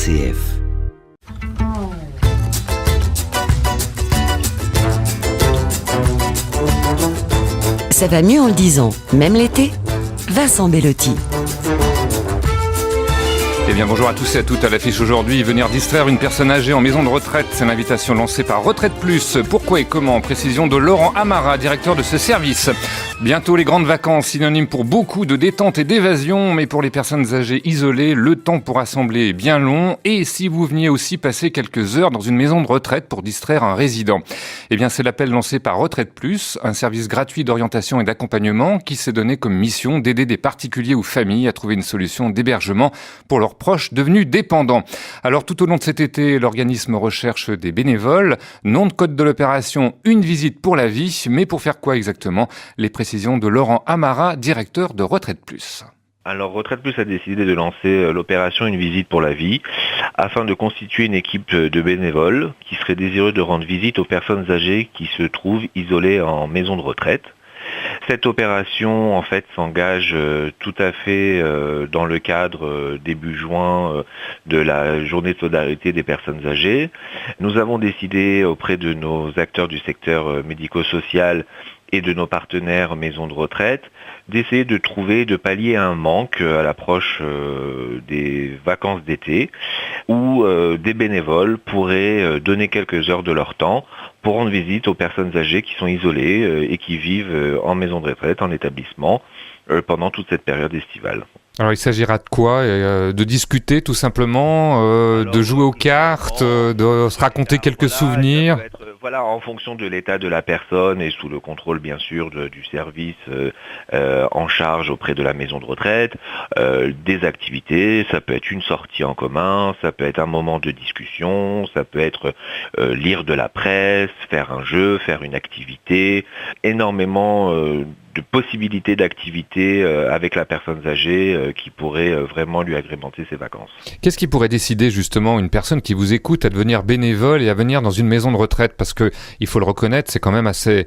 RCF. Ça va mieux en le disant, même l'été. Vincent Bellotti. Eh bien bonjour à tous et à toutes. À l'affiche aujourd'hui, venir distraire une personne âgée en maison de retraite. C'est l'invitation lancée par Retraite Plus. Pourquoi et comment? Précision de Laurent Amara, directeur de ce service. Bientôt les grandes vacances, synonyme pour beaucoup de détente et d'évasion, mais pour les personnes âgées isolées, le temps pour assembler est bien long. Et si vous veniez aussi passer quelques heures dans une maison de retraite pour distraire un résident? Eh bien c'est l'appel lancé par Retraite Plus, un service gratuit d'orientation et d'accompagnement qui s'est donné comme mission d'aider des particuliers ou familles à trouver une solution d'hébergement pour leurs proches devenus dépendants. Alors tout au long de cet été, l'organisme recherche des bénévoles. Nom de code de l'opération, une visite pour la vie. Mais pour faire quoi exactement? Les précisions de Laurent Amara, directeur de Retraite Plus. Alors Retraite Plus a décidé de lancer l'opération Une visite pour la vie afin de constituer une équipe de bénévoles qui seraient désireux de rendre visite aux personnes âgées qui se trouvent isolées en maison de retraite. Cette opération en fait s'engage tout à fait dans le cadre début juin de la journée de solidarité des personnes âgées. Nous avons décidé auprès de nos acteurs du secteur médico-social et de nos partenaires maisons de retraite d'essayer de trouver, de pallier un manque à l'approche des vacances d'été où des bénévoles pourraient donner quelques heures de leur temps pour rendre visite aux personnes âgées qui sont isolées et qui vivent en maison de retraite, en établissement, pendant toute cette période estivale. Alors il s'agira de quoi? De discuter tout simplement, de jouer aux cartes, de se raconter quelques souvenirs? En fonction de l'état de la personne et sous le contrôle bien sûr du service en charge auprès de la maison de retraite, des activités, ça peut être une sortie en commun, ça peut être un moment de discussion, ça peut être lire de la presse, faire un jeu, faire une activité, énormément de possibilités d'activités avec la personne âgée qui pourrait vraiment lui agrémenter ses vacances. Qu'est-ce qui pourrait décider justement une personne qui vous écoute à devenir bénévole et à venir dans une maison de retraite? Parce que il faut le reconnaître, c'est quand même assez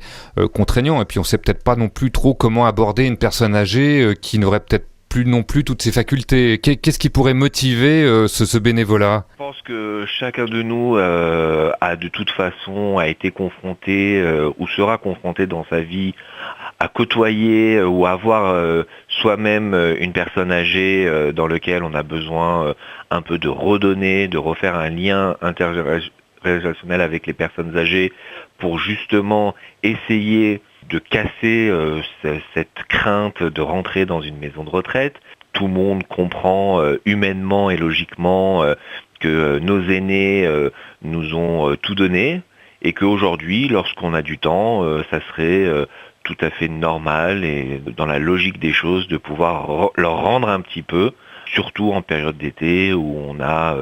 contraignant et puis on sait peut-être pas non plus trop comment aborder une personne âgée qui n'aurait peut-être plus non plus toutes ses facultés. Qu'est-ce qui pourrait motiver ce bénévolat? Je pense que chacun de nous a de toute façon été confronté ou sera confronté dans sa vie à côtoyer ou à avoir soi-même une personne âgée dans laquelle on a besoin un peu de redonner, de refaire un lien intergénérationnel avec les personnes âgées pour justement essayer de casser cette crainte de rentrer dans une maison de retraite. Tout le monde comprend humainement et logiquement que nos aînés nous ont tout donné et qu'aujourd'hui, lorsqu'on a du temps, ça serait tout à fait normal et dans la logique des choses de pouvoir leur rendre un petit peu, surtout en période d'été où on a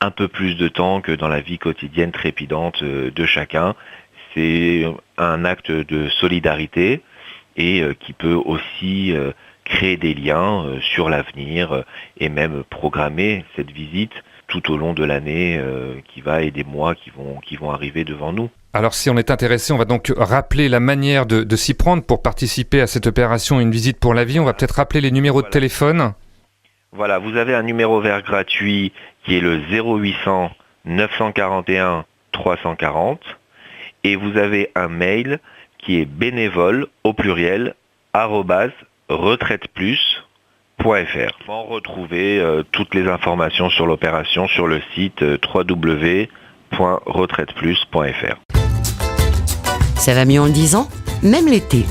un peu plus de temps que dans la vie quotidienne trépidante de chacun. C'est un acte de solidarité et qui peut aussi créer des liens sur l'avenir et même programmer cette visite tout au long de l'année qui va et des mois qui vont arriver devant nous. Alors si on est intéressé, on va donc rappeler la manière de s'y prendre pour participer à cette opération Une visite pour la vie. On va peut-être rappeler les numéros de téléphone. Voilà, vous avez un numéro vert gratuit qui est le 0800 941 340 et vous avez un mail qui est bénévole au pluriel @retraiteplus.fr. Vous retrouvez toutes les informations sur l'opération sur le site www.retraiteplus.fr. Ça va mieux en le disant, même l'été.